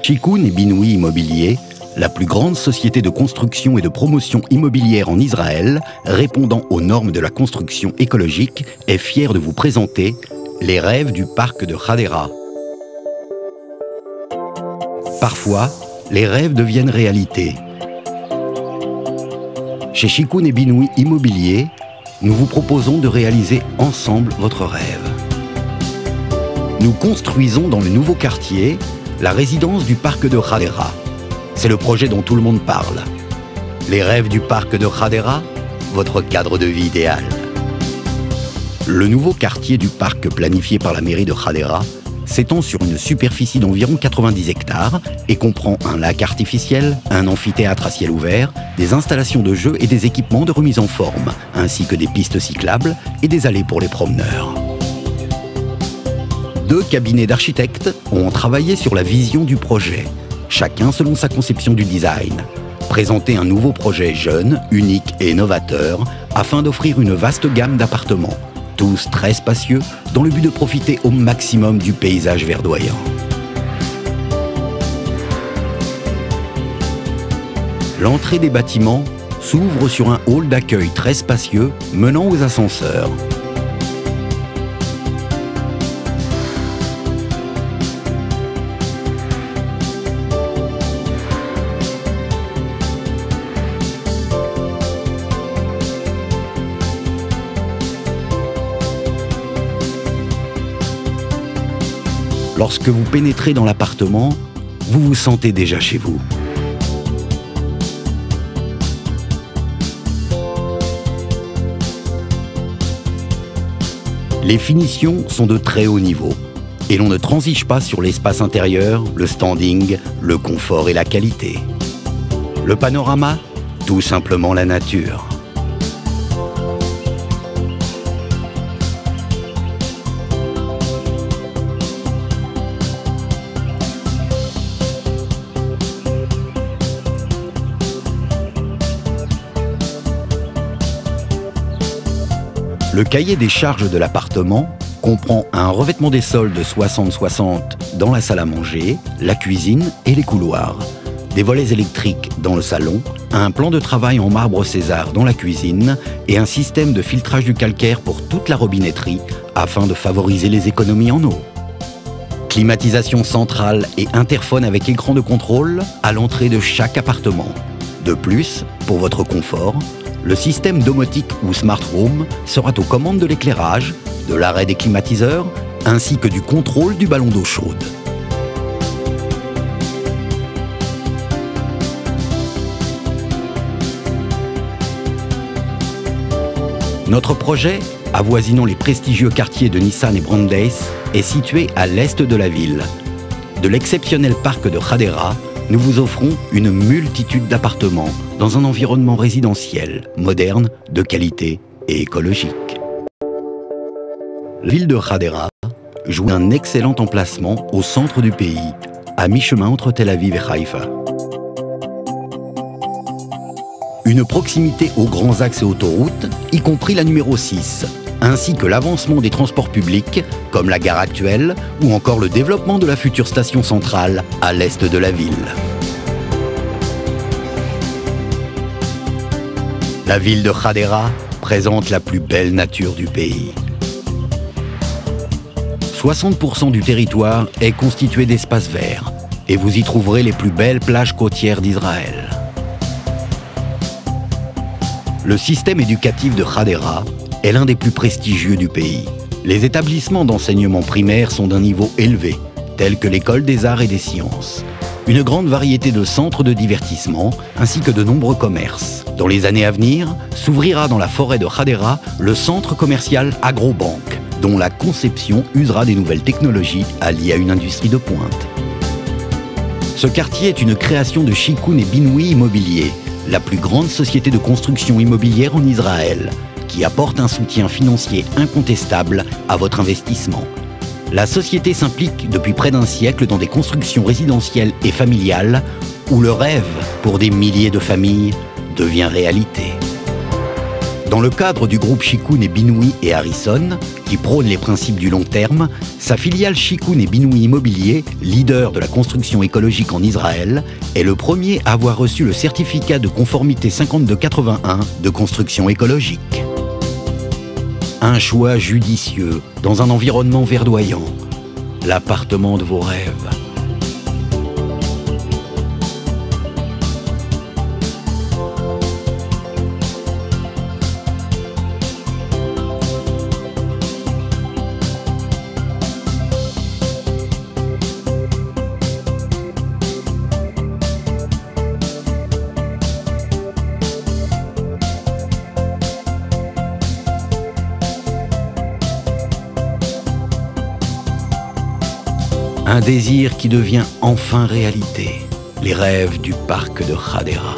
Shikun et Binoui Immobilier, la plus grande société de construction et de promotion immobilière en Israël, répondant aux normes de la construction écologique, est fière de vous présenter les rêves du parc de Hadera. Parfois, les rêves deviennent réalité. Chez Shikun et Binoui Immobilier, nous vous proposons de réaliser ensemble votre rêve. Nous construisons dans le nouveau quartier la résidence du parc de Hadera. C'est le projet dont tout le monde parle. Les rêves du parc de Hadera, votre cadre de vie idéal. Le nouveau quartier du parc planifié par la mairie de Hadera s'étend sur une superficie d'environ 90 hectares et comprend un lac artificiel, un amphithéâtre à ciel ouvert, des installations de jeux et des équipements de remise en forme, ainsi que des pistes cyclables et des allées pour les promeneurs. 2 cabinets d'architectes ont travaillé sur la vision du projet, chacun selon sa conception du design. Présenter un nouveau projet jeune, unique et novateur, afin d'offrir une vaste gamme d'appartements, tous très spacieux, dans le but de profiter au maximum du paysage verdoyant. L'entrée des bâtiments s'ouvre sur un hall d'accueil très spacieux menant aux ascenseurs. Lorsque vous pénétrez dans l'appartement, vous vous sentez déjà chez vous. Les finitions sont de très haut niveau et l'on ne transige pas sur l'espace intérieur, le standing, le confort et la qualité. Le panorama, tout simplement la nature. Le cahier des charges de l'appartement comprend un revêtement des sols de 60-60 dans la salle à manger, la cuisine et les couloirs, des volets électriques dans le salon, un plan de travail en marbre César dans la cuisine et un système de filtrage du calcaire pour toute la robinetterie afin de favoriser les économies en eau. Climatisation centrale et interphone avec écran de contrôle à l'entrée de chaque appartement. De plus, pour votre confort, le système domotique ou Smart Home sera aux commandes de l'éclairage, de l'arrêt des climatiseurs, ainsi que du contrôle du ballon d'eau chaude. Notre projet, avoisinant les prestigieux quartiers de Nissan et Brandeis, est situé à l'est de la ville. De l'exceptionnel parc de Hadera, nous vous offrons une multitude d'appartements dans un environnement résidentiel, moderne, de qualité et écologique. La ville de Hadera joue un excellent emplacement au centre du pays, à mi-chemin entre Tel Aviv et Haïfa. Une proximité aux grands axes et autoroutes, y compris la numéro 6, ainsi que l'avancement des transports publics, comme la gare actuelle, ou encore le développement de la future station centrale à l'est de la ville. La ville de Hadera présente la plus belle nature du pays. 60% du territoire est constitué d'espaces verts, et vous y trouverez les plus belles plages côtières d'Israël. Le système éducatif de Hadera est l'un des plus prestigieux du pays. Les établissements d'enseignement primaire sont d'un niveau élevé, tels que l'école des arts et des sciences. Une grande variété de centres de divertissement, ainsi que de nombreux commerces. Dans les années à venir, s'ouvrira dans la forêt de Hadera le centre commercial Agrobank, dont la conception usera des nouvelles technologies alliées à une industrie de pointe. Ce quartier est une création de Shikun et Binoui Immobilier, la plus grande société de construction immobilière en Israël, qui apporte un soutien financier incontestable à votre investissement. La société s'implique depuis près d'un siècle dans des constructions résidentielles et familiales où le rêve pour des milliers de familles devient réalité. Dans le cadre du groupe Chicoun et Binoui et Harrison, qui prône les principes du long terme, sa filiale Chicoun et Binoui Immobilier, leader de la construction écologique en Israël, est le premier à avoir reçu le certificat de conformité 5281 de construction écologique. Un choix judicieux dans un environnement verdoyant, l'appartement de vos rêves. Un désir qui devient enfin réalité, les rêves du parc de Hadera.